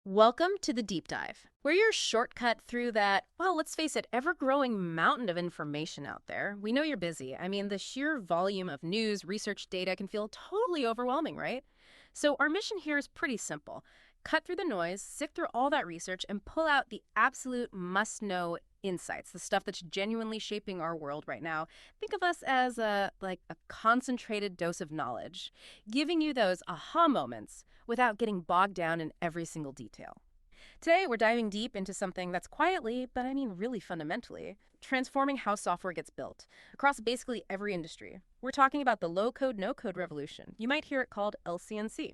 Welcome to the Deep Dive. We're your shortcut through that, well, let's face it, ever-growing mountain of information out there. We know you're busy. I mean, the sheer volume of news, research data can feel totally overwhelming, right? So our mission here is pretty simple. Cut through the noise, sift through all that research, and pull out the absolute must-know insights, the stuff that's genuinely shaping our world right now. Think of us as a concentrated dose of knowledge, giving you those aha moments without getting bogged down in every single detail. Today, we're diving deep into something that's quietly, but I mean really fundamentally, transforming how software gets built across basically every industry. We're talking about the low-code, no-code revolution. You might hear it called LCNC.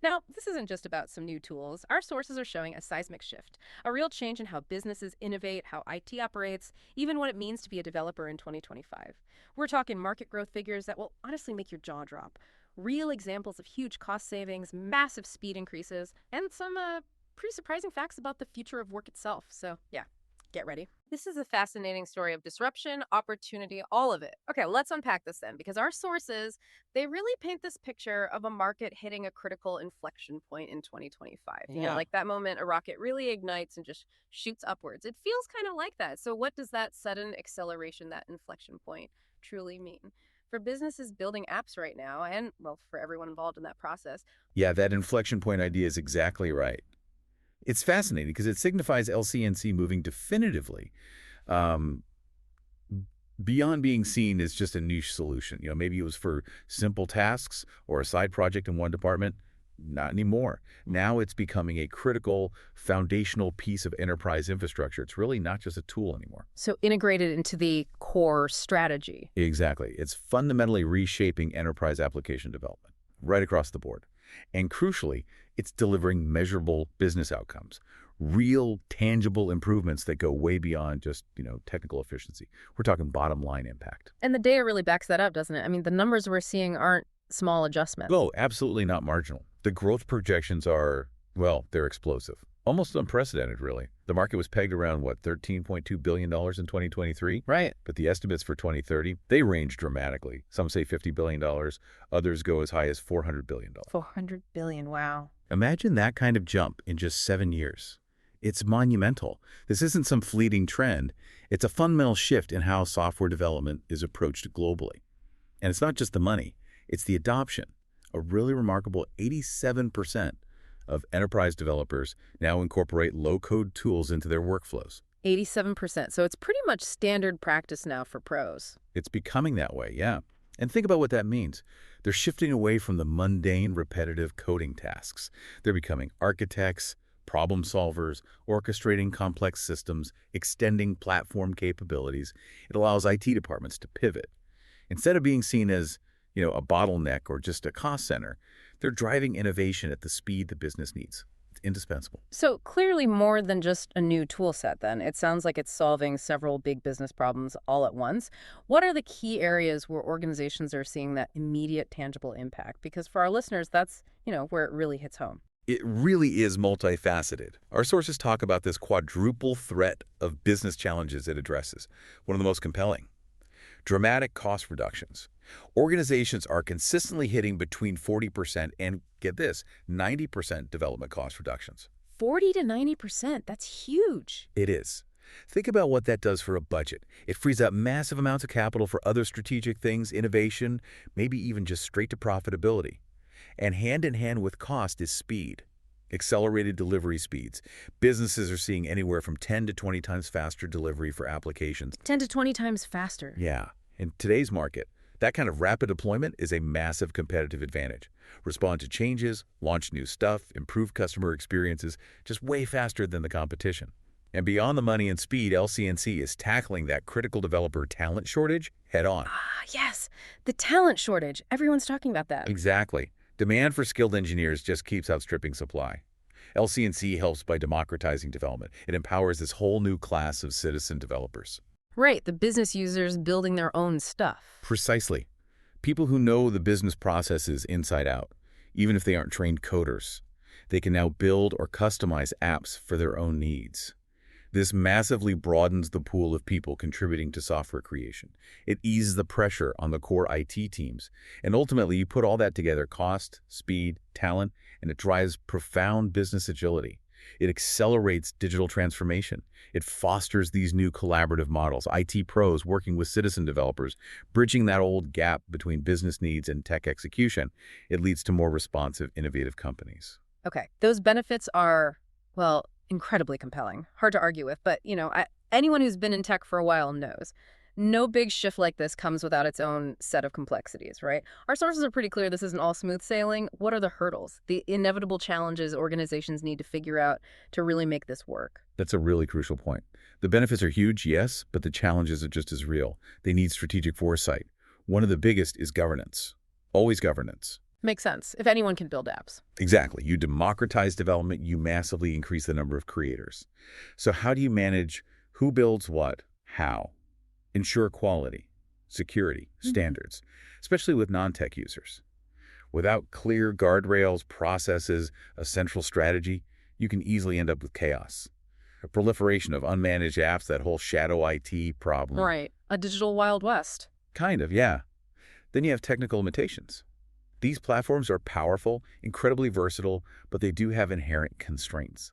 Now, this isn't just about some new tools. Our sources are showing a seismic shift, a real change in how businesses innovate, how IT operates, even what it means to be a developer in 2025. We're talking market growth figures that will honestly make your jaw drop, real examples of huge cost savings, massive speed increases, and some pretty surprising facts about the future of work itself. So, yeah, get ready. This is a fascinating story of disruption, opportunity, all of it. Okay, let's unpack this then, because our sources, they really paint this picture of a market hitting a critical inflection point in 2025. Yeah. Like that moment a rocket really ignites and just shoots upwards. It feels kind of like that. So what does that sudden acceleration, that inflection point, truly mean? For businesses building apps right now, and, well, for everyone involved in that process. Yeah, that inflection point idea is exactly right. It's fascinating because it signifies LCNC moving definitively um, beyond being seen as just a niche solution. Maybe it was for simple tasks or a side project in one department. Not anymore. Now it's becoming a critical, foundational piece of enterprise infrastructure. It's really not just a tool anymore. So integrated into the core strategy. Exactly. It's fundamentally reshaping enterprise application development right across the board. And crucially, it's delivering measurable business outcomes, real, tangible improvements that go way beyond just, technical efficiency. We're talking bottom line impact. And the data really backs that up, doesn't it? I mean, the numbers we're seeing aren't small adjustments. Oh, absolutely not marginal. The growth projections are, well, they're explosive. Almost unprecedented, really. The market was pegged around, $13.2 billion in 2023? Right. But the estimates for 2030, they range dramatically. Some say $50 billion. Others go as high as $400 billion. 400 billion, wow. Imagine that kind of jump in just 7 years. It's monumental. This isn't some fleeting trend. It's a fundamental shift in how software development is approached globally. And it's not just the money. It's the adoption. A really remarkable 87% of enterprise developers now incorporate low-code tools into their workflows. 87%. So it's pretty much standard practice now for pros. It's becoming that way, yeah. And think about what that means. They're shifting away from the mundane, repetitive coding tasks. They're becoming architects, problem solvers, orchestrating complex systems, extending platform capabilities. It allows IT departments to pivot. Instead of being seen as, a bottleneck or just a cost center, they're driving innovation at the speed the business needs. It's indispensable. So clearly more than just a new tool set then. It sounds like it's solving several big business problems all at once. What are the key areas where organizations are seeing that immediate tangible impact? Because for our listeners, that's, where it really hits home. It really is multifaceted. Our sources talk about this quadruple threat of business challenges it addresses. One of the most compelling. Dramatic cost reductions. Organizations are consistently hitting between 40% and, get this, 90% development cost reductions. 40 to 90%, that's huge. It is. Think about what that does for a budget. It frees up massive amounts of capital for other strategic things, innovation, maybe even just straight to profitability. And hand in hand with cost is speed. Accelerated delivery speeds. Businesses are seeing anywhere from 10 to 20 times faster delivery for applications. 10 to 20 times faster. Yeah. In today's market, that kind of rapid deployment is a massive competitive advantage. Respond to changes, launch new stuff, improve customer experiences, just way faster than the competition. And beyond the money and speed, LCNC is tackling that critical developer talent shortage head on. Ah, yes. The talent shortage. Everyone's talking about that. Exactly. Demand for skilled engineers just keeps outstripping supply. LCNC helps by democratizing development. It empowers this whole new class of citizen developers. Right, the business users building their own stuff. Precisely. People who know the business processes inside out, even if they aren't trained coders. They can now build or customize apps for their own needs. This massively broadens the pool of people contributing to software creation. It eases the pressure on the core IT teams. And ultimately, you put all that together, cost, speed, talent, and it drives profound business agility. It accelerates digital transformation. It fosters these new collaborative models, IT pros working with citizen developers, bridging that old gap between business needs and tech execution. It leads to more responsive, innovative companies. Okay, those benefits are, well, incredibly compelling. Hard to argue with, but, anyone who's been in tech for a while knows. No big shift like this comes without its own set of complexities, right? Our sources are pretty clear this isn't all smooth sailing. What are the hurdles, the inevitable challenges organizations need to figure out to really make this work? That's a really crucial point. The benefits are huge, yes, but the challenges are just as real. They need strategic foresight. One of the biggest is governance. Always governance. Makes sense, if anyone can build apps. Exactly. You democratize development, you massively increase the number of creators. So how do you manage who builds what, how? Ensure quality, security, standards, especially with non-tech users. Without clear guardrails, processes, a central strategy, you can easily end up with chaos. A proliferation of unmanaged apps, that whole shadow IT problem. Right, a digital Wild West. Kind of, yeah. Then you have technical limitations. These platforms are powerful, incredibly versatile, but they do have inherent constraints.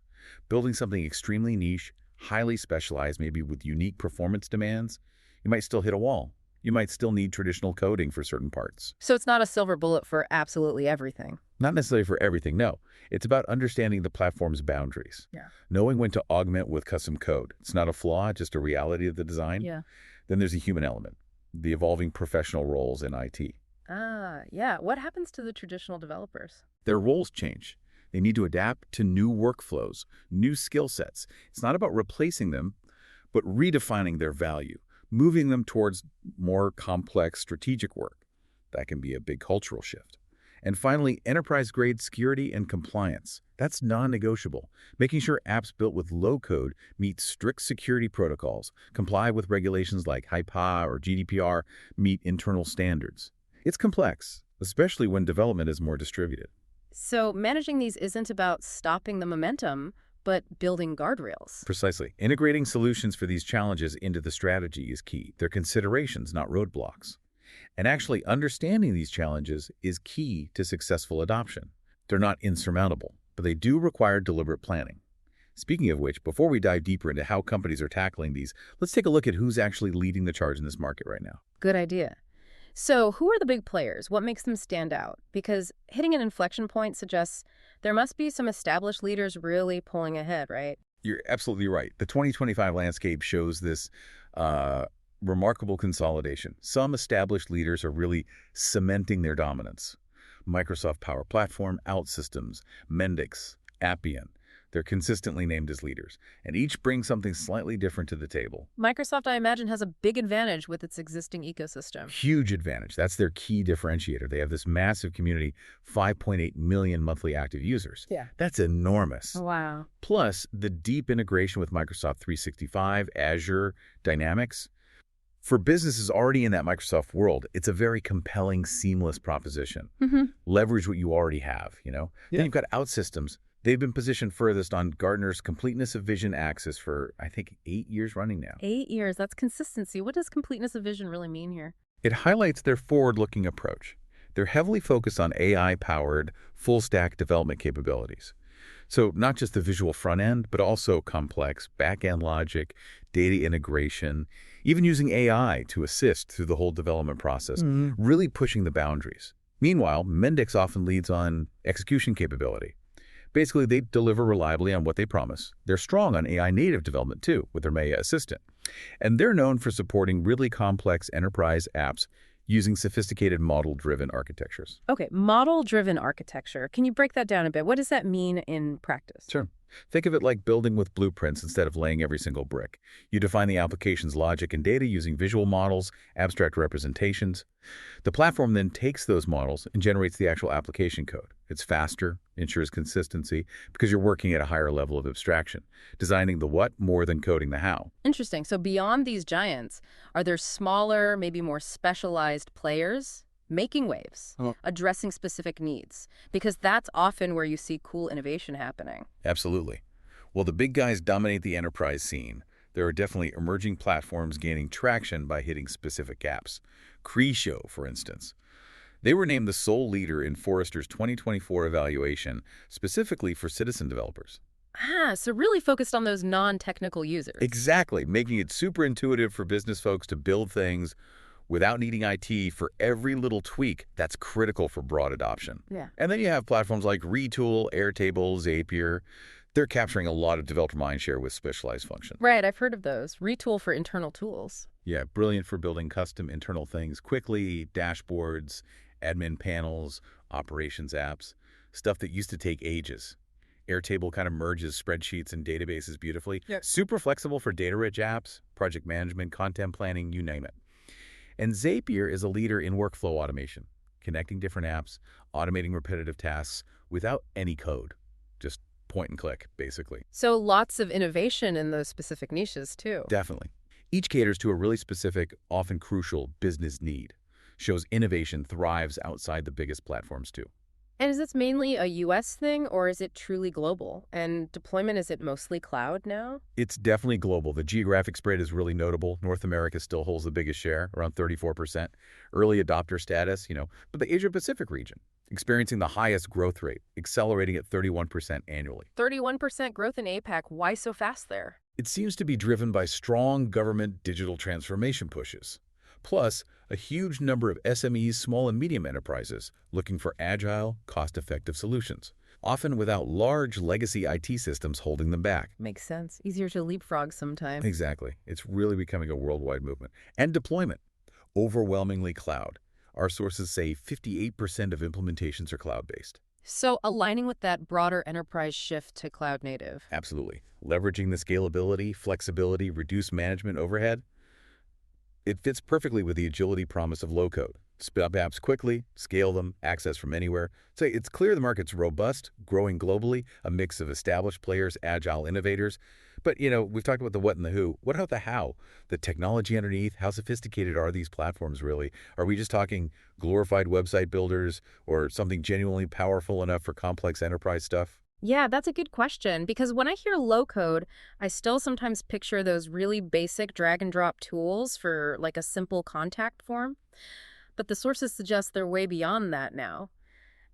Building something extremely niche, highly specialized, maybe with unique performance demands, you might still hit a wall. You might still need traditional coding for certain parts. So it's not a silver bullet for absolutely everything. Not necessarily for everything, no. It's about understanding the platform's boundaries. Yeah. Knowing when to augment with custom code. It's not a flaw, just a reality of the design. Yeah. Then there's a human element, the evolving professional roles in IT. Yeah. What happens to the traditional developers? Their roles change. They need to adapt to new workflows, new skill sets. It's not about replacing them, but redefining their value, moving them towards more complex strategic work. That can be a big cultural shift. And finally, enterprise-grade security and compliance. That's non-negotiable. Making sure apps built with low code meet strict security protocols, comply with regulations like HIPAA or GDPR, meet internal standards. It's complex, especially when development is more distributed. So managing these isn't about stopping the momentum, but building guardrails. Precisely. Integrating solutions for these challenges into the strategy is key. They're considerations, not roadblocks. And actually understanding these challenges is key to successful adoption. They're not insurmountable, but they do require deliberate planning. Speaking of which, before we dive deeper into how companies are tackling these, let's take a look at who's actually leading the charge in this market right now. Good idea. So who are the big players? What makes them stand out? Because hitting an inflection point suggests there must be some established leaders really pulling ahead, right? You're absolutely right. The 2025 landscape shows this remarkable consolidation. Some established leaders are really cementing their dominance. Microsoft Power Platform, OutSystems, Mendix, Appian. They're consistently named as leaders, and each brings something slightly different to the table. Microsoft, I imagine, has a big advantage with its existing ecosystem. Huge advantage. That's their key differentiator. They have this massive community, 5.8 million monthly active users. Yeah. That's enormous. Wow. Plus, the deep integration with Microsoft 365, Azure, Dynamics. For businesses already in that Microsoft world, it's a very compelling, seamless proposition. Leverage what you already have, Yeah. Then you've got OutSystems. They've been positioned furthest on Gartner's completeness of vision axis for, I think, 8 years running now. 8 years, that's consistency. What does completeness of vision really mean here? It highlights their forward-looking approach. They're heavily focused on AI-powered, full-stack development capabilities. So not just the visual front end, but also complex back-end logic, data integration, even using AI to assist through the whole development process, really pushing the boundaries. Meanwhile, Mendix often leads on execution capability. Basically, they deliver reliably on what they promise. They're strong on AI native development, too, with their Maya assistant. And they're known for supporting really complex enterprise apps using sophisticated model-driven architectures. Okay, model-driven architecture. Can you break that down a bit? What does that mean in practice? Sure. Think of it like building with blueprints instead of laying every single brick. You define the application's logic and data using visual models, abstract representations. The platform then takes those models and generates the actual application code. It's faster, ensures consistency, because you're working at a higher level of abstraction, designing the what more than coding the how. Interesting. So beyond these giants, are there smaller, maybe more specialized players making waves, addressing specific needs? Because that's often where you see cool innovation happening. Absolutely. While the big guys dominate the enterprise scene, there are definitely emerging platforms gaining traction by hitting specific gaps. Creeshow, for instance. They were named the sole leader in Forrester's 2024 evaluation, specifically for citizen developers. Ah, so really focused on those non-technical users. Exactly, making it super intuitive for business folks to build things without needing IT for every little tweak that's critical for broad adoption. Yeah. And then you have platforms like Retool, Airtable, Zapier. They're capturing a lot of developer mindshare with specialized functions. Right, I've heard of those. Retool for internal tools. Yeah, brilliant for building custom internal things quickly, dashboards, admin panels, operations apps, stuff that used to take ages. Airtable kind of merges spreadsheets and databases beautifully. Yep. Super flexible for data-rich apps, project management, content planning, you name it. And Zapier is a leader in workflow automation, connecting different apps, automating repetitive tasks without any code. Just point and click, basically. So lots of innovation in those specific niches, too. Definitely. Each caters to a really specific, often crucial business need. Shows innovation thrives outside the biggest platforms too. And is this mainly a US thing, or is it truly global? And deployment, is it mostly cloud now? It's definitely global. The geographic spread is really notable. North America still holds the biggest share, around 34%. Early adopter status, but the Asia-Pacific region, experiencing the highest growth rate, accelerating at 31% annually. 31% growth in APAC. Why so fast there? It seems to be driven by strong government digital transformation pushes. Plus, a huge number of SMEs, small and medium enterprises, looking for agile, cost-effective solutions, often without large legacy IT systems holding them back. Makes sense. Easier to leapfrog sometime. Exactly. It's really becoming a worldwide movement. And deployment, overwhelmingly cloud. Our sources say 58% of implementations are cloud-based. So aligning with that broader enterprise shift to cloud native. Absolutely. Leveraging the scalability, flexibility, reduced management overhead, it fits perfectly with the agility promise of low-code. Spin up apps quickly, scale them, access from anywhere. So it's clear the market's robust, growing globally, a mix of established players, agile innovators. But, we've talked about the what and the who. What about the how? The technology underneath? How sophisticated are these platforms really? Are we just talking glorified website builders or something genuinely powerful enough for complex enterprise stuff? Yeah, that's a good question, because when I hear low code, I still sometimes picture those really basic drag and drop tools for like a simple contact form. But the sources suggest they're way beyond that now.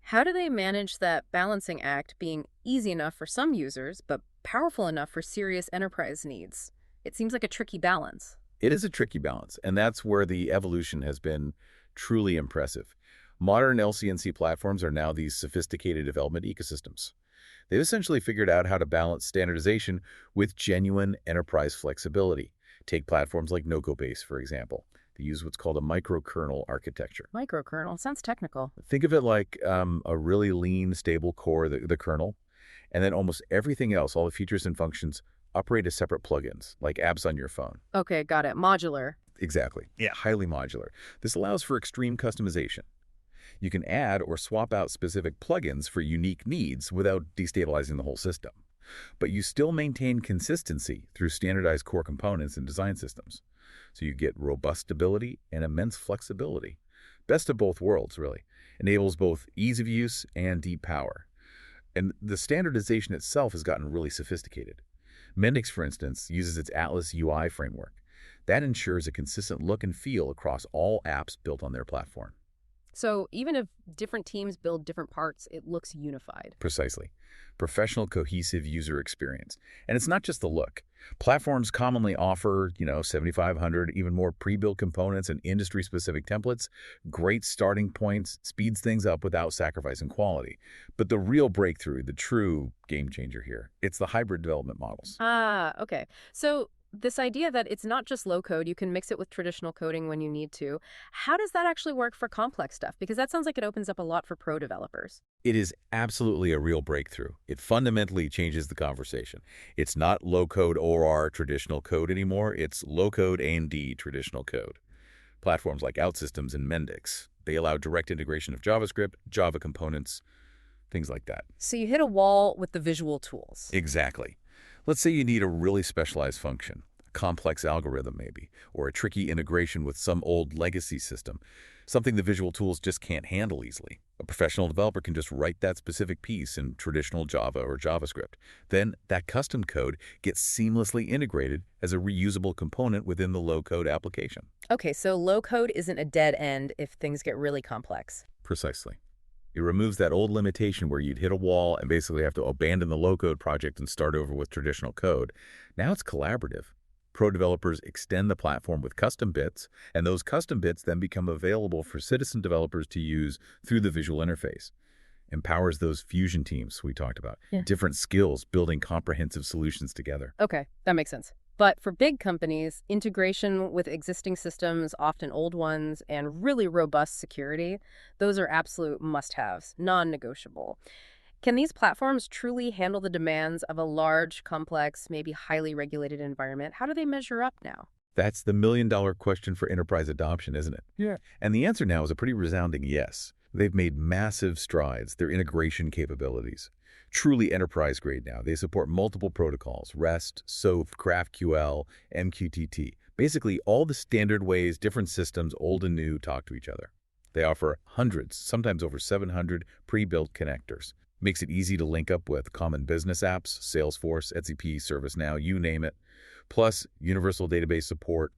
How do they manage that balancing act, being easy enough for some users, but powerful enough for serious enterprise needs? It seems like a tricky balance. It is a tricky balance, and that's where the evolution has been truly impressive. Modern LCNC platforms are now these sophisticated development ecosystems. They've essentially figured out how to balance standardization with genuine enterprise flexibility. Take platforms like Base, for example. They use what's called a microkernel architecture. Microkernel sounds technical. Think of it like a really lean, stable core, the kernel, and then almost everything else, all the features and functions, operate as separate plugins, like apps on your phone. Okay, got it. Modular. Exactly. Yeah, highly modular. This allows for extreme customization. You can add or swap out specific plugins for unique needs without destabilizing the whole system. But you still maintain consistency through standardized core components and design systems. So you get robust stability and immense flexibility. Best of both worlds, really. Enables both ease of use and deep power. And the standardization itself has gotten really sophisticated. Mendix, for instance, uses its Atlas UI framework. That ensures a consistent look and feel across all apps built on their platform. So even if different teams build different parts, it looks unified. Precisely. Professional, cohesive user experience. And it's not just the look. Platforms commonly offer, 7,500, even more pre-built components and industry-specific templates. Great starting points, speeds things up without sacrificing quality. But the real breakthrough, the true game changer here, it's the hybrid development models. Ah, okay. So this idea that it's not just low code, you can mix it with traditional coding when you need to. How does that actually work for complex stuff? Because that sounds like it opens up a lot for pro developers. It is absolutely a real breakthrough. It fundamentally changes the conversation. It's not low-code OR traditional code anymore. It's low-code A&D traditional code. Platforms like OutSystems and Mendix, they allow direct integration of JavaScript, Java components, things like that. So you hit a wall with the visual tools. Exactly. Let's say you need a really specialized function, a complex algorithm maybe, or a tricky integration with some old legacy system, something the visual tools just can't handle easily. A professional developer can just write that specific piece in traditional Java or JavaScript. Then that custom code gets seamlessly integrated as a reusable component within the low-code application. Okay, so low code isn't a dead end if things get really complex. Precisely. It removes that old limitation where you'd hit a wall and basically have to abandon the low-code project and start over with traditional code. Now it's collaborative. Pro developers extend the platform with custom bits, and those custom bits then become available for citizen developers to use through the visual interface. Empowers those fusion teams we talked about. Yeah. Different skills, building comprehensive solutions together. Okay, that makes sense. But for big companies, integration with existing systems, often old ones, and really robust security, those are absolute must-haves, non-negotiable. Can these platforms truly handle the demands of a large, complex, maybe highly regulated environment? How do they measure up now? That's the million-dollar question for enterprise adoption, isn't it? Yeah. And the answer now is a pretty resounding yes. They've made massive strides, their integration capabilities. Truly enterprise grade now. They support multiple protocols, REST, SOAP, GraphQL, MQTT. Basically, all the standard ways different systems, old and new, talk to each other. They offer hundreds, sometimes over 700 pre-built connectors. Makes it easy to link up with common business apps, Salesforce, SAP, ServiceNow, you name it. Plus, universal database support,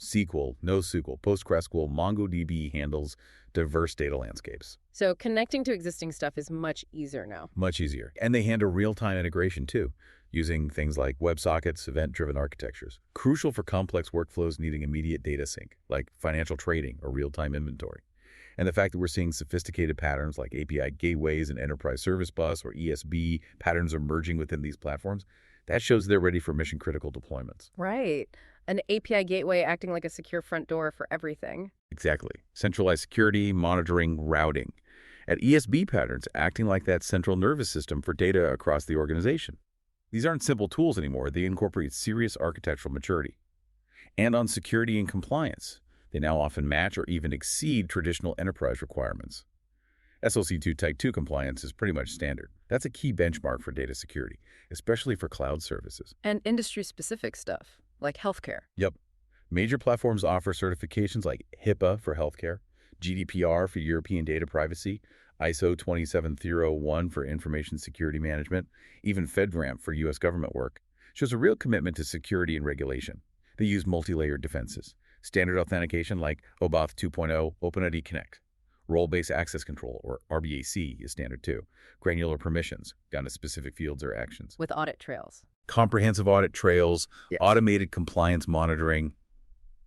SQL, NoSQL, PostgreSQL, MongoDB handles diverse data landscapes. So connecting to existing stuff is much easier now. Much easier. And they handle real-time integration too, using things like WebSockets, event-driven architectures. Crucial for complex workflows needing immediate data sync, like financial trading or real-time inventory. And the fact that we're seeing sophisticated patterns like API gateways and enterprise service bus or ESB patterns emerging within these platforms, that shows they're ready for mission-critical deployments. Right. An API gateway acting like a secure front door for everything. Exactly. Centralized security, monitoring, routing. At ESB patterns acting like that central nervous system for data across the organization. These aren't simple tools anymore. They incorporate serious architectural maturity. And on security and compliance, they now often match or even exceed traditional enterprise requirements. SLC2 Type 2 compliance is pretty much standard. That's a key benchmark for data security, especially for cloud services. And industry-specific stuff, like healthcare. Yep. Major platforms offer certifications like HIPAA for healthcare, GDPR for European data privacy, ISO 27001 for information security management, even FedRAMP for U.S. government work. Shows a real commitment to security and regulation. They use multi-layered defenses. Standard authentication like OAuth 2.0, OpenID Connect. Role-based access control, or RBAC, is standard too. Granular permissions, down to specific fields or actions. With audit trails. Comprehensive audit trails, Yes. automated compliance monitoring.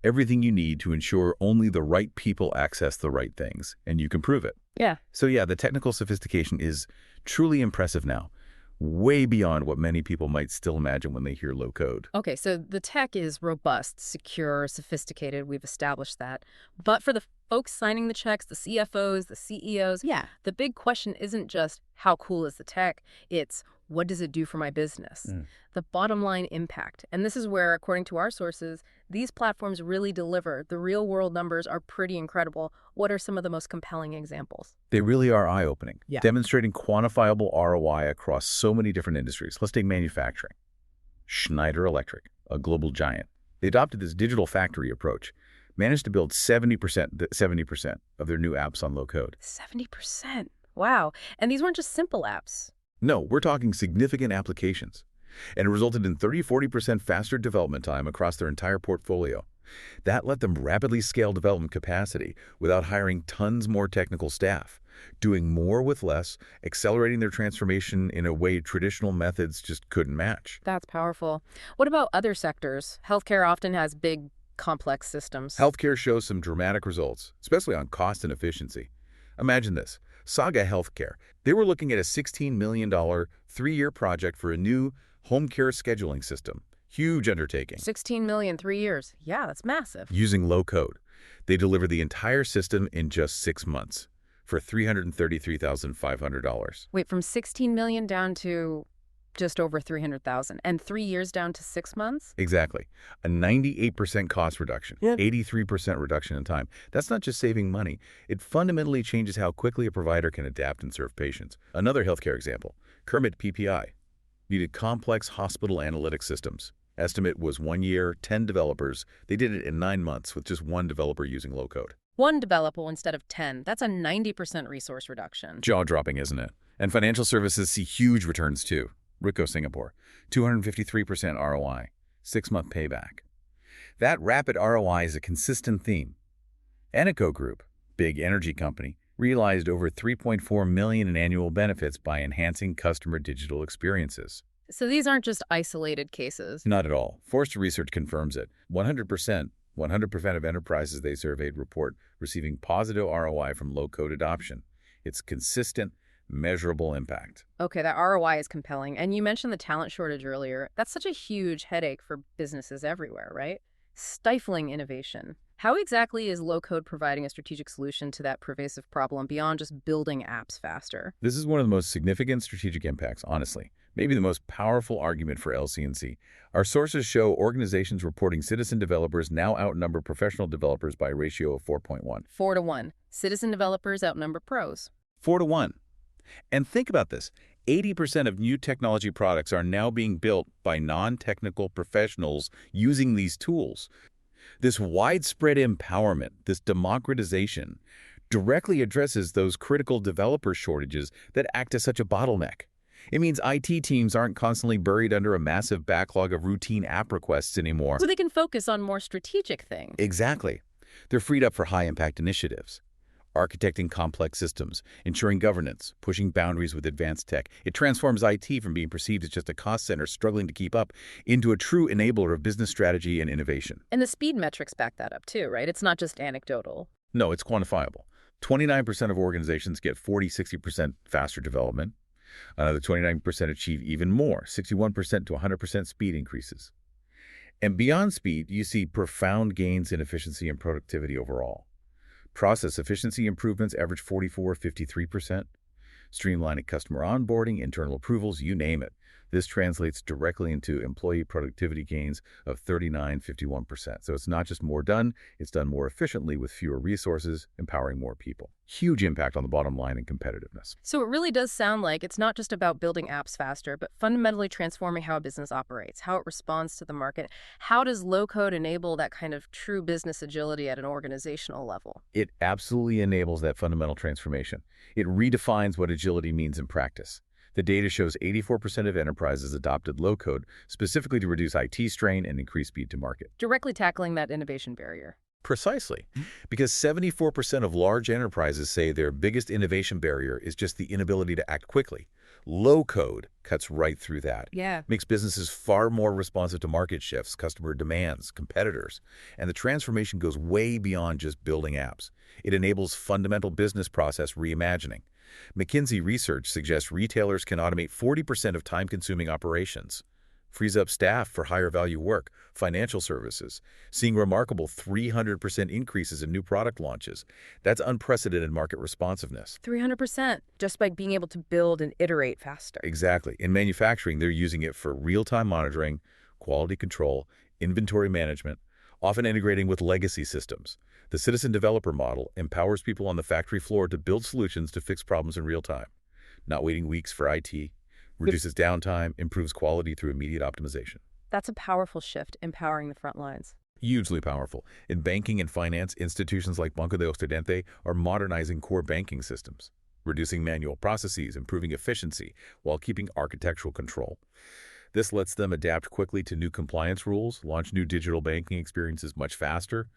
Everything you need to ensure only the right people access the right things, and you can prove it. Yeah. So yeah, the technical sophistication is truly impressive now, way beyond what many people might still imagine when they hear low code. Okay, so the tech is robust, secure, sophisticated. We've established that. But for the folks signing the checks, the CFOs, the CEOs, the big question isn't just how cool is the tech, it's what does it do for my business? The bottom line impact. And this is where, according to our sources, these platforms really deliver. The real world numbers are pretty incredible. What are some of the most compelling examples? They really are eye-opening, Yeah. demonstrating quantifiable ROI across so many different industries. Let's take manufacturing. Schneider Electric, a global giant. They adopted this digital factory approach, managed to build 70% of their new apps on low code. 70%. Wow. And these weren't just simple apps. No, we're talking significant applications. And it resulted in 30–40% faster development time across their entire portfolio. That let them rapidly scale development capacity without hiring tons more technical staff, doing more with less, accelerating their transformation in a way traditional methods just couldn't match. That's powerful. What about other sectors? Healthcare often has big, complex systems. Healthcare shows some dramatic results, especially on cost and efficiency. Imagine this. Saga Healthcare. They were looking at a $16 million, 3-year project for a new home care scheduling system. Huge undertaking. 16 million, 3 years. Yeah, that's massive. Using low code. They delivered the entire system in just 6 months for $333,500. Wait, from 16 million down to just over 300,000 and 3 years down to 6 months? Exactly. A 98% cost reduction, 83% reduction in time. That's not just saving money. It fundamentally changes how quickly a provider can adapt and serve patients. Another healthcare example, Kermit PPI. Needed complex hospital analytics systems. Estimate was 1 year, 10 developers. They did it in 9 months with just 1 developer using low code. 1 developer instead of 10. That's a 90% resource reduction. Jaw-dropping, isn't it? And financial services see huge returns too. Ricoh Singapore, 253% ROI, 6-month payback. That rapid ROI is a consistent theme. Eneco Group, big energy company, realized over 3.4 million in annual benefits by enhancing customer digital experiences. So these aren't just isolated cases. Not at all. Forrester research confirms it. 100% of enterprises they surveyed report receiving positive ROI from low-code adoption. It's consistent, measurable impact. Okay, that ROI is compelling. And you mentioned the talent shortage earlier. That's such a huge headache for businesses everywhere, right? Stifling innovation. How exactly is low-code providing a strategic solution to that pervasive problem beyond just building apps faster? This is one of the most significant strategic impacts, honestly. Maybe the most powerful argument for LCNC. Our sources show organizations reporting citizen developers now outnumber professional developers by a ratio of 4.1. 4 to 1. Citizen developers outnumber pros. 4 to 1. And think about this. 80% of new technology products are now being built by non-technical professionals using these tools. This widespread empowerment, this democratization, directly addresses those critical developer shortages that act as such a bottleneck. It means IT teams aren't constantly buried under a massive backlog of routine app requests anymore. So they can focus on more strategic things. Exactly. They're freed up for high-impact initiatives. Architecting complex systems, ensuring governance, pushing boundaries with advanced tech. It transforms IT from being perceived as just a cost center struggling to keep up into a true enabler of business strategy and innovation. And the speed metrics back that up too, right? It's not just anecdotal. No, it's quantifiable. 29% of organizations get 40-60% faster development. Another 29% achieve even more, 61% to 100% speed increases. And beyond speed, you see profound gains in efficiency and productivity overall. Process efficiency improvements average 44-53%. Streamlining customer onboarding, internal approvals, you name it. This translates directly into employee productivity gains of 39-51%. So it's not just more done, it's done more efficiently with fewer resources, empowering more people. Huge impact on the bottom line and competitiveness. So it really does sound like it's not just about building apps faster, but fundamentally transforming how a business operates, how it responds to the market. How does low-code enable that kind of true business agility at an organizational level? It absolutely enables that fundamental transformation. It redefines what agility means in practice. The data shows 84% of enterprises adopted low-code specifically to reduce IT strain and increase speed to market. Directly tackling that innovation barrier. Precisely, because 74% of large enterprises say their biggest innovation barrier is just the inability to act quickly. Low-code cuts right through that. Yeah. Makes businesses far more responsive to market shifts, customer demands, competitors. And the transformation goes way beyond just building apps. It enables fundamental business process reimagining. McKinsey research suggests retailers can automate 40% of time-consuming operations, frees up staff for higher-value work, financial services, seeing remarkable 300% increases in new product launches. That's unprecedented market responsiveness. 300%, just by being able to build and iterate faster. Exactly. In manufacturing, they're using it for real-time monitoring, quality control, inventory management, often integrating with legacy systems. The citizen developer model empowers people on the factory floor to build solutions to fix problems in real time, not waiting weeks for IT, reduces downtime, improves quality through immediate optimization. That's a powerful shift, empowering the front lines. Hugely powerful. In banking and finance, institutions like Banco de Occidente are modernizing core banking systems, reducing manual processes, improving efficiency, while keeping architectural control. This lets them adapt quickly to new compliance rules, launch new digital banking experiences much faster,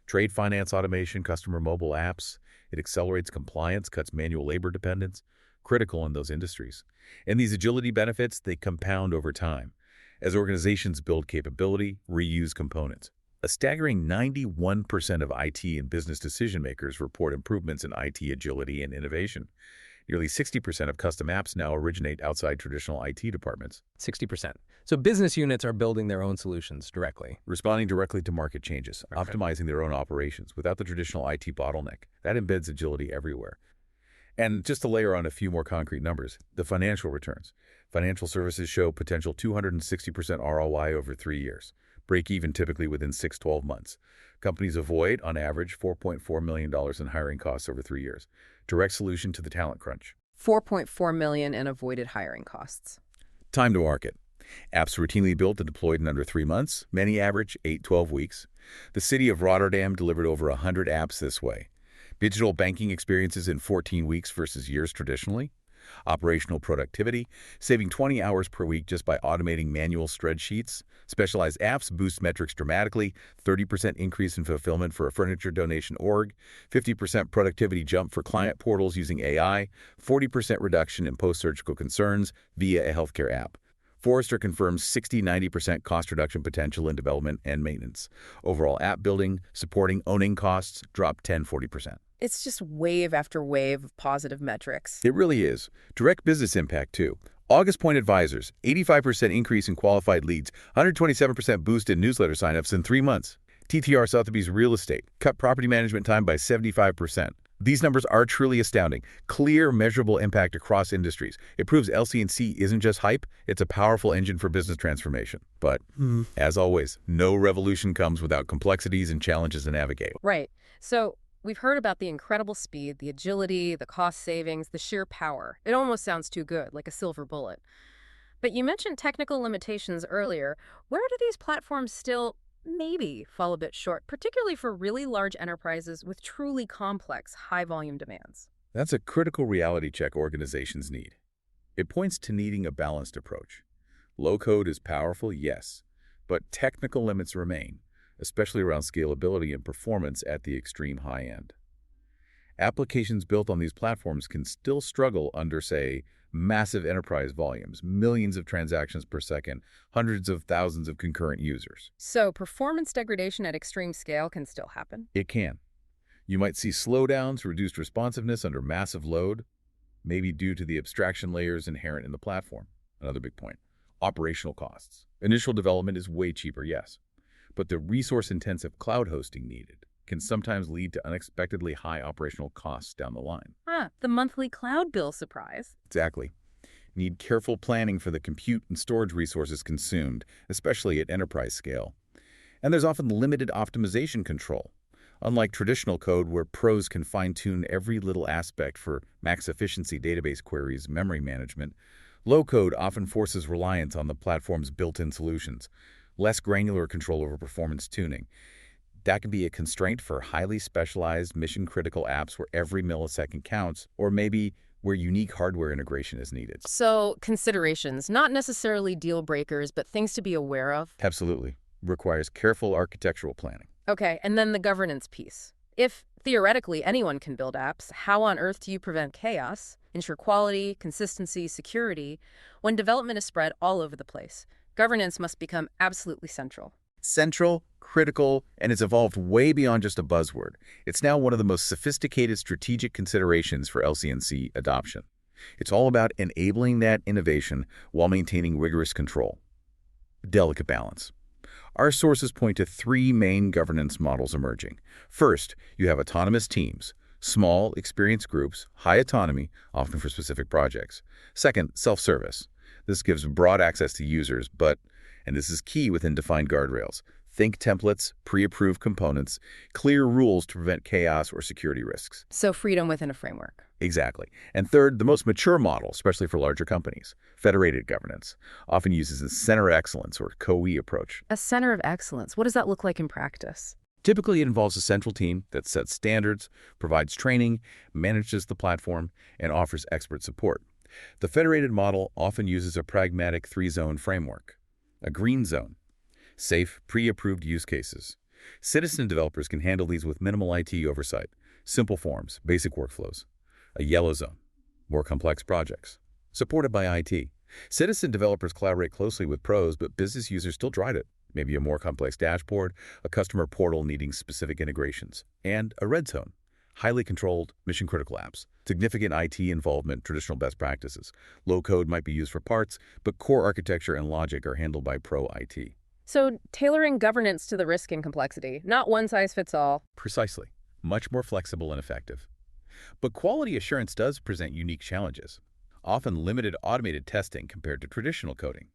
trade finance automation, customer mobile apps. It accelerates compliance, cuts manual labor dependence, critical in those industries. And these agility benefits, they compound over time as organizations build capability, reuse components. A staggering 91% of IT and business decision-makers report improvements in IT agility and innovation. Nearly 60% of custom apps now originate outside traditional IT departments. 60%. So business units are building their own solutions directly. Responding directly to market changes, optimizing their own operations without the traditional IT bottleneck. That embeds agility everywhere. And just to layer on a few more concrete numbers, the financial returns. Financial services show potential 260% ROI over 3 years. Break even typically within 6-12 months. Companies avoid, on average, $4.4 million in hiring costs over 3 years. Direct solution to the talent crunch. $4.4 million in avoided hiring costs. Time to market. Apps routinely built and deployed in under 3 months. Many average 8-12 weeks. The city of Rotterdam delivered over 100 apps this way. Digital banking experiences in 14 weeks versus years traditionally. Operational productivity, saving 20 hours per week just by automating manual spreadsheets. Specialized apps boost metrics dramatically, 30% increase in fulfillment for a furniture donation org, 50% productivity jump for client portals using AI, 40% reduction in post-surgical concerns via a healthcare app. Forrester confirms 60–90% cost reduction potential in development and maintenance. Overall app building, supporting, owning costs drop 10–40%. It's just wave after wave of positive metrics. It really is. Direct business impact, too. August Point Advisors, 85% increase in qualified leads, 127% boost in newsletter signups in 3 months. TTR Sotheby's Real Estate, cut property management time by 75%. These numbers are truly astounding. Clear, measurable impact across industries. It proves LCNC isn't just hype, it's a powerful engine for business transformation. But, as always, no revolution comes without complexities and challenges to navigate. Right. So we've heard about the incredible speed, the agility, the cost savings, the sheer power. It almost sounds too good, like a silver bullet. But you mentioned technical limitations earlier. Where do these platforms still maybe fall a bit short, particularly for really large enterprises with truly complex, high-volume demands? That's a critical reality check organizations need. It points to needing a balanced approach. Low-code is powerful, yes, but technical limits remain, especially around scalability and performance at the extreme high end. Applications built on these platforms can still struggle under, say, massive enterprise volumes, millions of transactions per second, hundreds of thousands of concurrent users. So performance degradation at extreme scale can still happen? It can. You might see slowdowns, reduced responsiveness under massive load, maybe due to the abstraction layers inherent in the platform. Another big point. Operational costs. Initial development is way cheaper, yes, but the resource-intensive cloud hosting needed can sometimes lead to unexpectedly high operational costs down the line. The monthly cloud bill surprise. Exactly. Need careful planning for the compute and storage resources consumed, especially at enterprise scale. And there's often limited optimization control. Unlike traditional code where pros can fine-tune every little aspect for max efficiency database queries, memory management, low-code often forces reliance on the platform's built-in solutions, less granular control over performance tuning. That can be a constraint for highly specialized, mission-critical apps where every millisecond counts, or maybe where unique hardware integration is needed. So, considerations, not necessarily deal breakers, but things to be aware of? Absolutely. Requires careful architectural planning. Okay, and then the governance piece. If, theoretically, anyone can build apps, how on earth do you prevent chaos, ensure quality, consistency, security, when development is spread all over the place? Governance must become absolutely central. Central, critical, and it's evolved way beyond just a buzzword. It's now one of the most sophisticated strategic considerations for LCNC adoption. It's all about enabling that innovation while maintaining rigorous control. Delicate balance. Our sources point to 3 main governance models emerging. First, you have autonomous teams, small, experienced groups, high autonomy, often for specific projects. Second, self-service. This gives broad access to users, but, and this is key within defined guardrails, think templates, pre-approved components, clear rules to prevent chaos or security risks. So freedom within a framework. Exactly. And third, the most mature model, especially for larger companies, federated governance, often uses a center of excellence or CoE approach. A center of excellence. What does that look like in practice? Typically, it involves a central team that sets standards, provides training, manages the platform, and offers expert support. The federated model often uses a pragmatic 3-zone framework. A green zone, safe, pre-approved use cases. Citizen developers can handle these with minimal IT oversight, simple forms, basic workflows. A yellow zone, more complex projects, supported by IT. Citizen developers collaborate closely with pros, but business users still drive it. Maybe a more complex dashboard, a customer portal needing specific integrations. And a red zone, highly controlled, mission-critical apps. Significant IT involvement, traditional best practices. Low code might be used for parts, but core architecture and logic are handled by pro IT. So tailoring governance to the risk and complexity, not one size fits all. Precisely. Much more flexible and effective. But quality assurance does present unique challenges. Often limited automated testing compared to traditional coding.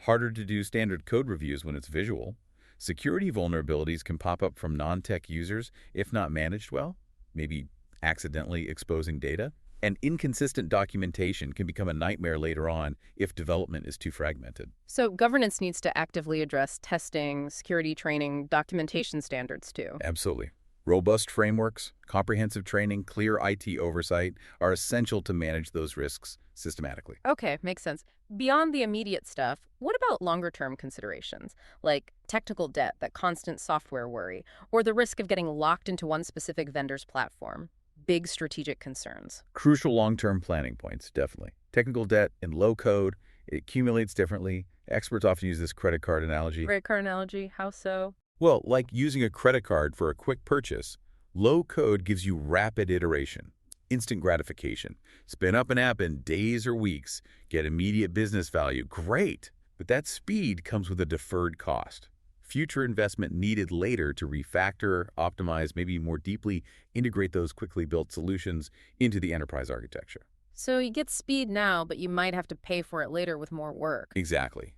Harder to do standard code reviews when it's visual. Security vulnerabilities can pop up from non-tech users if not managed well, maybe accidentally exposing data. And inconsistent documentation can become a nightmare later on if development is too fragmented. So governance needs to actively address testing, security training, documentation standards too. Absolutely. Robust frameworks, comprehensive training, clear IT oversight are essential to manage those risks systematically. Okay, makes sense. Beyond the immediate stuff, what about longer-term considerations, like technical debt, that constant software worry, or the risk of getting locked into one specific vendor's platform? Big strategic concerns. Crucial long-term planning points, definitely. Technical debt in low code, it accumulates differently. Experts often use this credit card analogy. Credit card analogy, how so? Well, like using a credit card for a quick purchase, low code gives you rapid iteration, instant gratification. Spin up an app in days or weeks, get immediate business value. Great! But that speed comes with a deferred cost. Future investment needed later to refactor, optimize, maybe more deeply integrate those quickly built solutions into the enterprise architecture. So you get speed now, but you might have to pay for it later with more work. Exactly.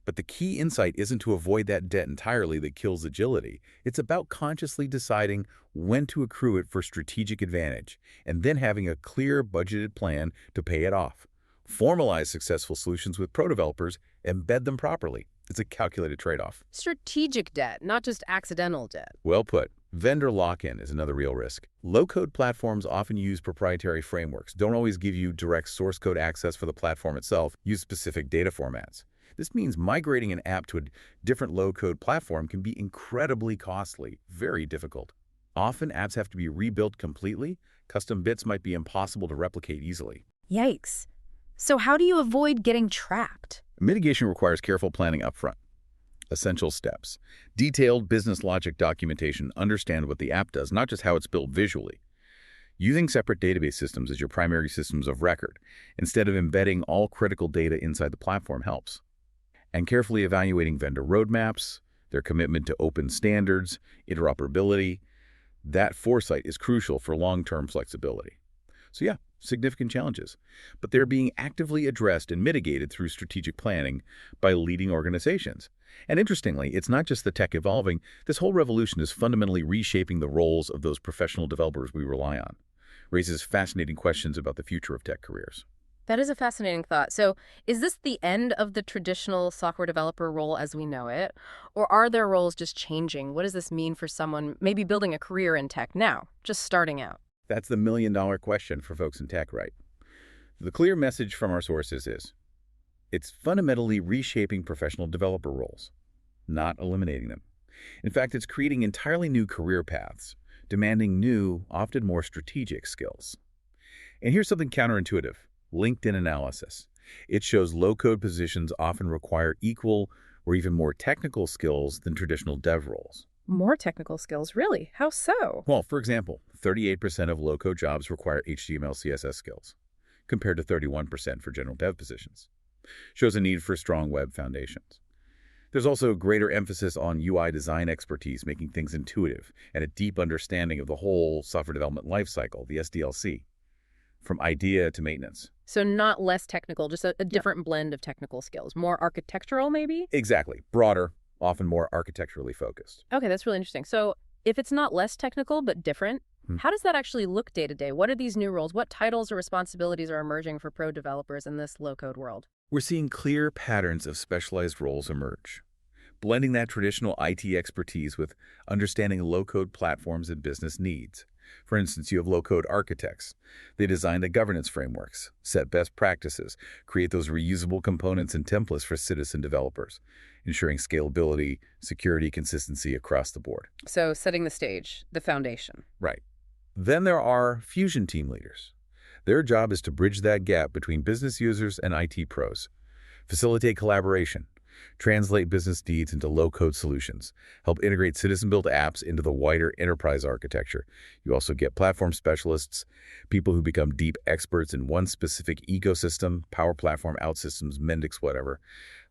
But the key insight isn't to avoid that debt entirely that kills agility. It's about consciously deciding when to accrue it for strategic advantage, and then having a clear budgeted plan to pay it off. Formalize successful solutions with pro developers, embed them properly. It's a calculated trade-off. Strategic debt, not just accidental debt. Well put. Vendor lock-in is another real risk. Low-code platforms often use proprietary frameworks, don't always give you direct source code access for the platform itself, use specific data formats. This means migrating an app to a different low-code platform can be incredibly costly, very difficult. Often, apps have to be rebuilt completely. Custom bits might be impossible to replicate easily. Yikes. So how do you avoid getting trapped? Mitigation requires careful planning upfront. Essential steps. Detailed business logic documentation. Understand what the app does, not just how it's built visually. Using separate database systems as your primary systems of record, instead of embedding all critical data inside the platform, helps. And carefully evaluating vendor roadmaps, their commitment to open standards, interoperability. That foresight is crucial for long-term flexibility. So yeah, significant challenges, but they're being actively addressed and mitigated through strategic planning by leading organizations. And interestingly, it's not just the tech evolving. This whole revolution is fundamentally reshaping the roles of those professional developers we rely on. Raises fascinating questions about the future of tech careers. That is a fascinating thought. So is this the end of the traditional software developer role as we know it? Or are their roles just changing? What does this mean for someone maybe building a career in tech now, just starting out? That's the million-dollar question for folks in tech, right? The clear message from our sources is, it's fundamentally reshaping professional developer roles, not eliminating them. In fact, it's creating entirely new career paths, demanding new, often more strategic skills. And here's something counterintuitive. LinkedIn analysis. It shows low-code positions often require equal or even more technical skills than traditional dev roles. More technical skills, really? How so? Well, for example, 38% of low-code jobs require HTML, CSS skills, compared to 31% for general dev positions. Shows a need for strong web foundations. There's also a greater emphasis on UI design expertise, making things intuitive, and a deep understanding of the whole software development lifecycle, the SDLC, from idea to maintenance. So not less technical, just a different blend of technical skills. More architectural, maybe? Exactly. Broader, often more architecturally focused. Okay, that's really interesting. So if it's not less technical but different, how does that actually look day to day? What are these new roles? What titles or responsibilities are emerging for pro developers in this low-code world? We're seeing clear patterns of specialized roles emerge, blending that traditional IT expertise with understanding low-code platforms and business needs. For instance, you have low-code architects. They design the governance frameworks, set best practices, create those reusable components and templates for citizen developers, ensuring scalability, security, consistency across the board. So setting the stage, the foundation. Right. Then there are fusion team leaders. Their job is to bridge that gap between business users and IT pros, facilitate collaboration, translate business needs into low-code solutions, help integrate citizen-built apps into the wider enterprise architecture. You also get platform specialists, people who become deep experts in one specific ecosystem, Power Platform, OutSystems, Mendix, whatever.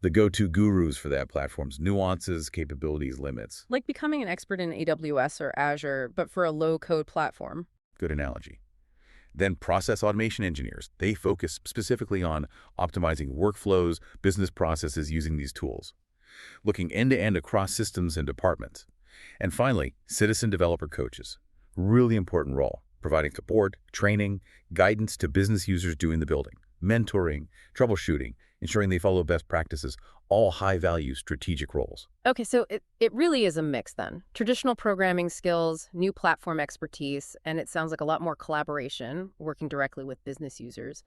The go-to gurus for that platform's nuances, capabilities, limits. Like becoming an expert in AWS or Azure, but for a low-code platform. Good analogy. Then process automation engineers. They focus specifically on optimizing workflows, business processes using these tools, looking end-to-end across systems and departments. And finally, citizen developer coaches. Really important role, providing support, training, guidance to business users doing the building, mentoring, troubleshooting, ensuring they follow best practices, all high-value strategic roles. Okay, so it really is a mix then. Traditional programming skills, new platform expertise, and it sounds like a lot more collaboration, working directly with business users.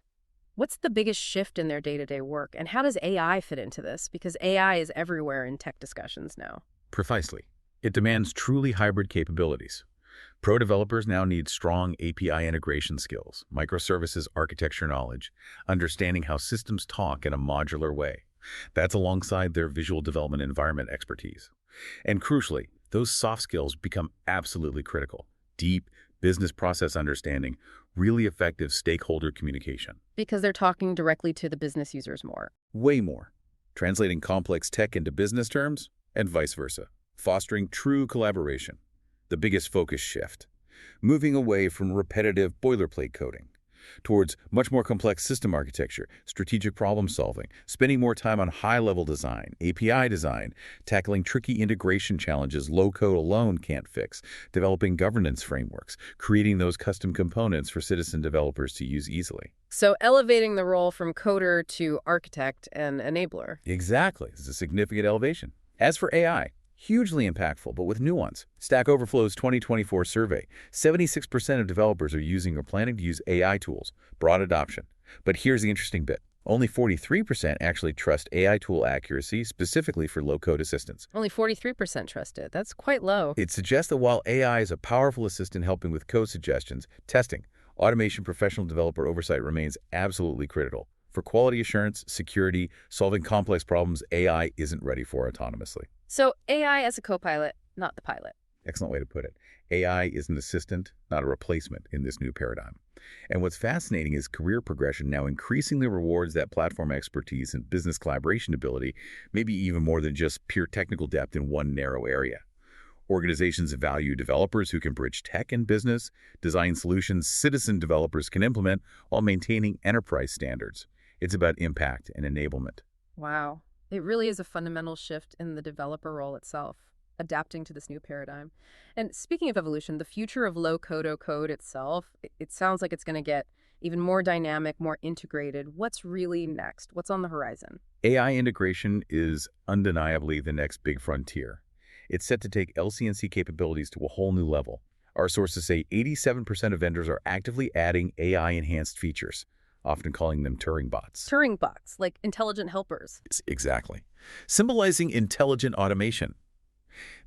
What's the biggest shift in their day-to-day work, and how does AI fit into this? Because AI is everywhere in tech discussions now. Precisely. It demands truly hybrid capabilities. Pro developers now need strong API integration skills, microservices architecture knowledge, understanding how systems talk in a modular way. That's alongside their visual development environment expertise. And crucially, those soft skills become absolutely critical. Deep business process understanding, really effective stakeholder communication. Because they're talking directly to the business users more. Way more. Translating complex tech into business terms, and vice versa. Fostering true collaboration. The biggest focus shift. Moving away from repetitive boilerplate coding towards much more complex system architecture, strategic problem solving, spending more time on high-level design, API design, tackling tricky integration challenges low-code alone can't fix, developing governance frameworks, creating those custom components for citizen developers to use easily. So elevating the role from coder to architect and enabler. Exactly. This is a significant elevation. As for AI, hugely impactful, but with nuance. Stack Overflow's 2024 survey, 76% of developers are using or planning to use AI tools, broad adoption. But here's the interesting bit. Only 43% actually trust AI tool accuracy, specifically for low-code assistance. Only 43% trust it. That's quite low. It suggests that while AI is a powerful assistant helping with code suggestions, testing, automation, professional developer oversight remains absolutely critical. For quality assurance, security, solving complex problems, AI isn't ready for autonomously. So AI as a co-pilot, not the pilot. Excellent way to put it. AI is an assistant, not a replacement in this new paradigm. And what's fascinating is career progression now increasingly rewards that platform expertise and business collaboration ability, maybe even more than just pure technical depth in one narrow area. Organizations value developers who can bridge tech and business, design solutions citizen developers can implement while maintaining enterprise standards. It's about impact and enablement. Wow. It really is a fundamental shift in the developer role itself, adapting to this new paradigm. And speaking of evolution, the future of low-code code itself, it sounds like it's going to get even more dynamic, more integrated. What's really next? What's on the horizon? AI integration is undeniably the next big frontier. It's set to take LCNC capabilities to a whole new level. Our sources say 87% of vendors are actively adding AI-enhanced features, often calling them Turing bots. Turing bots, like intelligent helpers. Exactly. Symbolizing intelligent automation.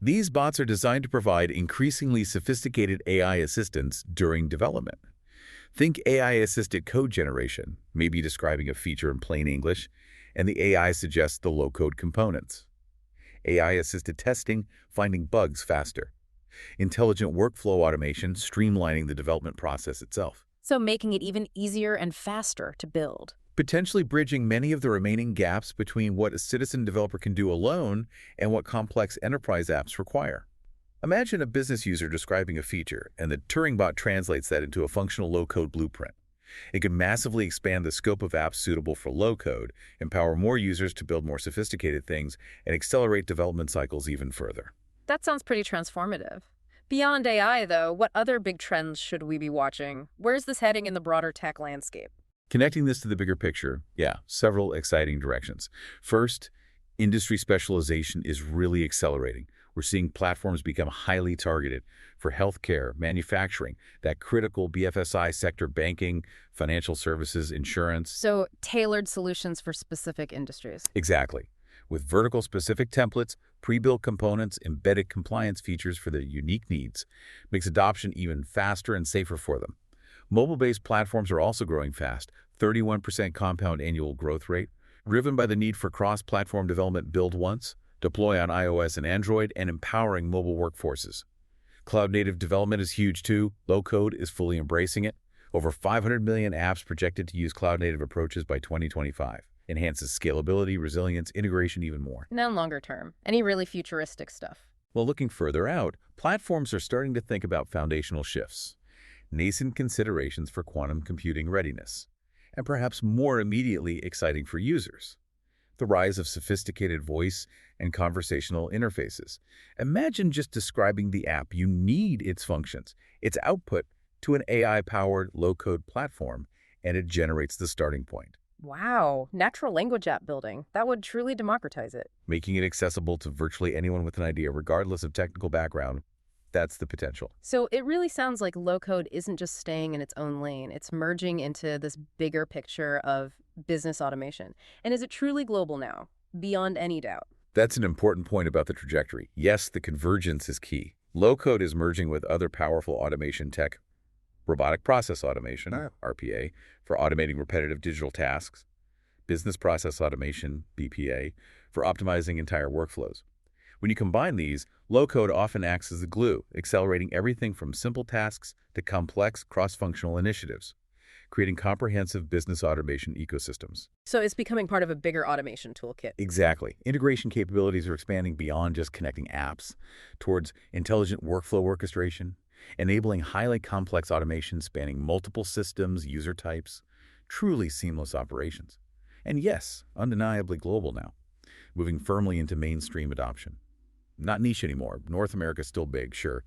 These bots are designed to provide increasingly sophisticated AI assistance during development. Think AI-assisted code generation, maybe describing a feature in plain English, and the AI suggests the low-code components. AI-assisted testing, finding bugs faster. Intelligent workflow automation, streamlining the development process itself. So making it even easier and faster to build. Potentially bridging many of the remaining gaps between what a citizen developer can do alone and what complex enterprise apps require. Imagine a business user describing a feature, and the Turing bot translates that into a functional low-code blueprint. It can massively expand the scope of apps suitable for low-code, empower more users to build more sophisticated things, and accelerate development cycles even further. That sounds pretty transformative. Beyond AI, though, what other big trends should we be watching? Where's this heading in the broader tech landscape? Connecting this to the bigger picture, several exciting directions. First, industry specialization is really accelerating. We're seeing platforms become highly targeted for healthcare, manufacturing, that critical BFSI sector, banking, financial services, insurance. So tailored solutions for specific industries. Exactly. With vertical-specific templates, pre-built components, embedded compliance features for their unique needs, makes adoption even faster and safer for them. Mobile-based platforms are also growing fast, 31% compound annual growth rate, driven by the need for cross-platform development build once, deploy on iOS and Android, and empowering mobile workforces. Cloud-native development is huge too. Low-code is fully embracing it. Over 500 million apps projected to use cloud-native approaches by 2025. Enhances scalability, resilience, integration even more. And then longer term, any really futuristic stuff. Well, looking further out, platforms are starting to think about foundational shifts, nascent considerations for quantum computing readiness, and perhaps more immediately exciting for users, the rise of sophisticated voice and conversational interfaces. Imagine just describing the app. You need its functions, its output to an AI-powered low-code platform, and it generates the starting point. Wow, natural language app building. That would truly democratize it. Making it accessible to virtually anyone with an idea, regardless of technical background. That's the potential. So it really sounds like low code isn't just staying in its own lane. It's merging into this bigger picture of business automation. And is it truly global now? Beyond any doubt. That's an important point about the trajectory. Yes, the convergence is key. Low code is merging with other powerful automation tech, robotic process automation, RPA, for automating repetitive digital tasks, business process automation, BPA, for optimizing entire workflows. When you combine these, low code often acts as the glue, accelerating everything from simple tasks to complex cross-functional initiatives, creating comprehensive business automation ecosystems. So it's becoming part of a bigger automation toolkit. Exactly. Integration capabilities are expanding beyond just connecting apps towards intelligent workflow orchestration, enabling highly complex automation spanning multiple systems, user types, truly seamless operations. And yes, undeniably global now, moving firmly into mainstream adoption. Not niche anymore. North America's still big, sure,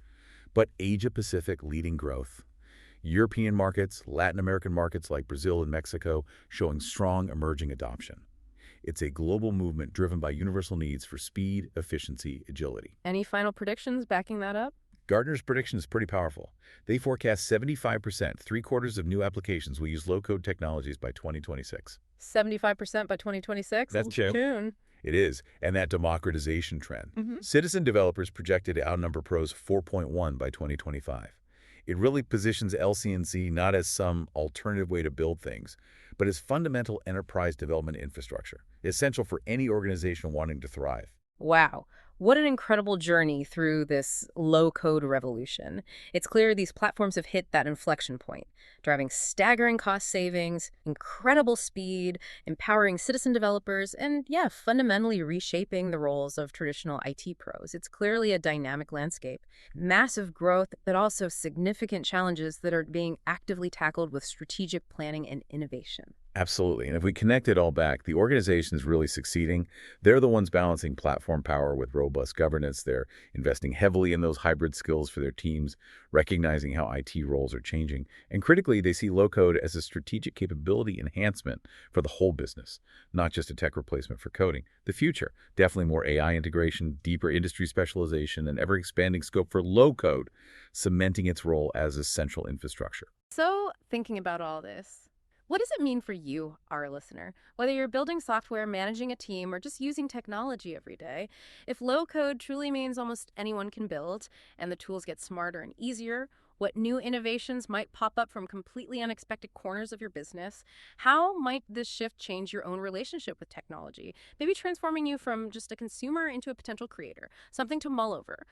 but Asia-Pacific leading growth. European markets, Latin American markets like Brazil and Mexico showing strong emerging adoption. It's a global movement driven by universal needs for speed, efficiency, agility. Any final predictions backing that up? Gartner's prediction is pretty powerful. They forecast 75%, three-quarters of new applications will use low-code technologies by 2026. 75% by 2026? That's true. Soon. It is, and that democratization trend. Mm-hmm. Citizen developers projected to outnumber pros 4.1 by 2025. It really positions LCNC not as some alternative way to build things, but as fundamental enterprise development infrastructure, essential for any organization wanting to thrive. Wow. What an incredible journey through this low-code revolution. It's clear these platforms have hit that inflection point, driving staggering cost savings, incredible speed, empowering citizen developers, and yeah, fundamentally reshaping the roles of traditional IT pros. It's clearly a dynamic landscape. Massive growth, but also significant challenges that are being actively tackled with strategic planning and innovation. Absolutely. And if we connect it all back, the organization is really succeeding. They're the ones balancing platform power with robust governance. They're investing heavily in those hybrid skills for their teams, recognizing how IT roles are changing. And critically, they see low code as a strategic capability enhancement for the whole business, not just a tech replacement for coding. The future, definitely more AI integration, deeper industry specialization, and ever-expanding scope for low code, cementing its role as essential infrastructure. So, thinking about all this, what does it mean for you, our listener? Whether you're building software, managing a team, or just using technology every day, if low code truly means almost anyone can build and the tools get smarter and easier, what new innovations might pop up from completely unexpected corners of your business? How might this shift change your own relationship with technology? Maybe transforming you from just a consumer into a potential creator, something to mull over.